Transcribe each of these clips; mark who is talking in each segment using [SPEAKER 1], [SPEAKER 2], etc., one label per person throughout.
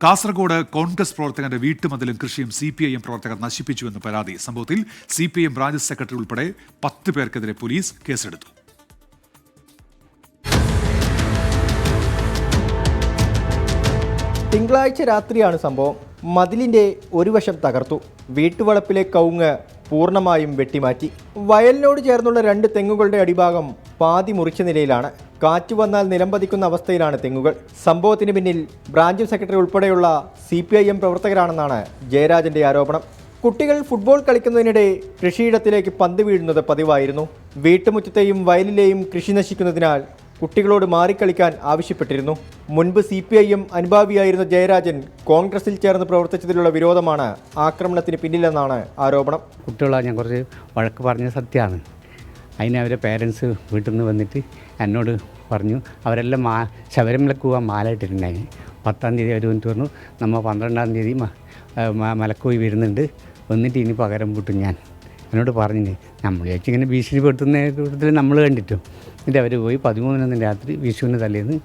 [SPEAKER 1] കാസർഗോഡ് കോൺഗ്രസ് പ്രവർത്തകന്റെ വീട്ടുമതിലും കൃഷിയും CPIM പ്രവർത്തകർ നശിപ്പിച്ചുവെന്ന് പരാതി. സംഭവത്തിൽ CPIM ബ്രാഞ്ച് സെക്രട്ടറി ഉൾപ്പെടെ 10 പേർക്കെതിരെ പോലീസ് കേസെടുത്തു.
[SPEAKER 2] തിങ്കളാഴ്ച രാത്രിയാണ് സംഭവം. മതിലിന്റെ ഒരു വശം തകർത്തു. വീട്ടുവളപ്പിലെ കവുങ്ങ് പൂർണ്ണമായും വെട്ടിമാറ്റി. വയലിനോട് ചേർന്നുള്ള 2 തെങ്ങുകളുടെ അടിഭാഗം പാതി മുറിച്ച നിലയിലാണ്. കാറ്റ് വന്നാൽ നിലംപതിക്കുന്ന അവസ്ഥയിലാണ് തെങ്ങുകൾ. സംഭവത്തിന് പിന്നിൽ ബ്രാഞ്ച് സെക്രട്ടറി ഉൾപ്പെടെയുള്ള CPIM പ്രവർത്തകരാണെന്നാണ് ജയരാജന്റെ ആരോപണം. കുട്ടികൾ ഫുട്ബോൾ കളിക്കുന്നതിനിടെ കൃഷിയിടത്തിലേക്ക് പന്ത് വീഴുന്നത് പതിവായിരുന്നു. വീട്ടുമുറ്റത്തെയും വയലിലെയും കൃഷി നശിക്കുന്നതിനാൽ കുട്ടികളോട് മാറിക്കളിക്കാൻ ആവശ്യപ്പെട്ടിരുന്നു. മുൻപ് CPIM അനുഭാവിയായിരുന്ന ജയരാജൻ കോൺഗ്രസിൽ ചേർന്ന് പ്രവർത്തിച്ചതിലുള്ള വിരോധമാണ് ആക്രമണത്തിന് പിന്നിലെന്നാണ് ആരോപണം.
[SPEAKER 3] കുട്ടികളാണ് ഞാൻ കുറച്ച് വഴക്ക് പറഞ്ഞ സത്യമാണ്. അതിന് അവരെ പേരൻസ് വീട്ടിൽ നിന്ന് വന്നിട്ട് എന്നോട് പറഞ്ഞു, അവരെല്ലാം ശബരിമലക്ക് പോകാൻ മാലയിട്ടിട്ടുണ്ടായി. 10-ാം തീയതി അവർ വന്നിട്ട് പറഞ്ഞു, നമ്മൾ 12-ാം തീയതി മലക്കോയി വരുന്നുണ്ട്, വന്നിട്ട് ഇനി പകരം പൂട്ടും. ഞാൻ എന്നോട് പറഞ്ഞു, നമ്മൾ ഇങ്ങനെ ഭീഷണിപ്പെടുത്തുന്ന കൂട്ടത്തിൽ നമ്മൾ കണ്ടിട്ടു. എന്നിട്ട് അവർ പോയി 13-ാം രാത്രി വിഷുവിന് തലേന്ന്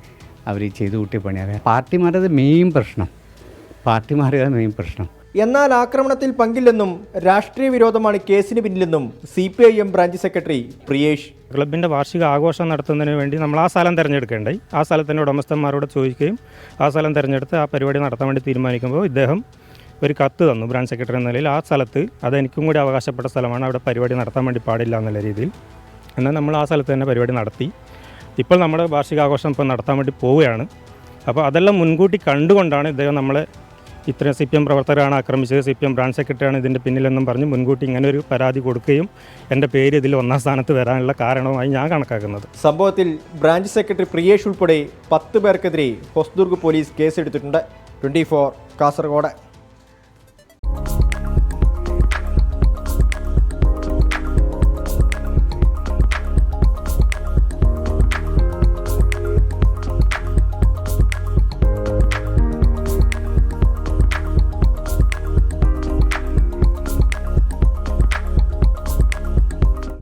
[SPEAKER 3] അവർ ചെയ്തു കൂട്ടിയ പണിയാണ്. പാർട്ടിമാരുടെ മെയിൻ പ്രശ്നം.
[SPEAKER 2] എന്നാൽ ആക്രമണത്തിൽ പങ്കില്ലെന്നും രാഷ്ട്രീയ വിരോധമാണ് കേസിന് പിന്നിലെന്നും CPIM ബ്രാഞ്ച് സെക്രട്ടറി പ്രിയേഷ്.
[SPEAKER 4] ക്ലബിൻ്റെ വാർഷിക ആഘോഷം നടത്തുന്നതിന് വേണ്ടി നമ്മൾ ആ സ്ഥലം തിരഞ്ഞെടുക്കേണ്ടായി. ആ സ്ഥലത്തിൻ്റെ ഉടമസ്ഥന്മാരോട് ചോദിക്കുകയും ആ സ്ഥലം തിരഞ്ഞെടുത്ത് ആ പരിപാടി നടത്താൻ വേണ്ടി തീരുമാനിക്കുമ്പോൾ ഇദ്ദേഹം ഒരു കത്ത് തന്നു ബ്രാഞ്ച് സെക്രട്ടറി എന്ന നിലയിൽ. ആ സ്ഥലത്ത് അതെനിക്കും കൂടി അവകാശപ്പെട്ട സ്ഥലമാണ്, അവിടെ പരിപാടി നടത്താൻ വേണ്ടി പാടില്ല എന്നുള്ള രീതിയിൽ. എന്നാൽ നമ്മൾ ആ സ്ഥലത്ത് തന്നെ പരിപാടി നടത്തി. ഇപ്പോൾ നമ്മുടെ വാർഷികാഘോഷം ഇപ്പോൾ നടത്താൻ വേണ്ടി പോവുകയാണ്. അപ്പോൾ അതെല്ലാം മുൻകൂട്ടി കണ്ടുകൊണ്ടാണ് ഇദ്ദേഹം നമ്മളെ ഇത്രയും CPIM പ്രവർത്തകരാണ് ആക്രമിച്ചത്, CPIM ബ്രാഞ്ച് സെക്രട്ടറിയാണ് ഇതിൻ്റെ പിന്നിലെന്നും പറഞ്ഞ് മുൻകൂട്ടി ഇങ്ങനെ ഒരു പരാതി കൊടുക്കുകയും എൻ്റെ പേര് ഇതിൽ 1-ാം സ്ഥാനത്ത് വരാനുള്ള കാരണമായി ഞാൻ കണക്കാക്കുന്നത്.
[SPEAKER 2] സംഭവത്തിൽ ബ്രാഞ്ച് സെക്രട്ടറി പ്രിയേഷ് ഉൾപ്പെടെ 10 പേർക്കെതിരെ ഹൊസ്ദുർഗ് പോലീസ് കേസെടുത്തിട്ടുണ്ട്. 24 കാസർഗോഡ്.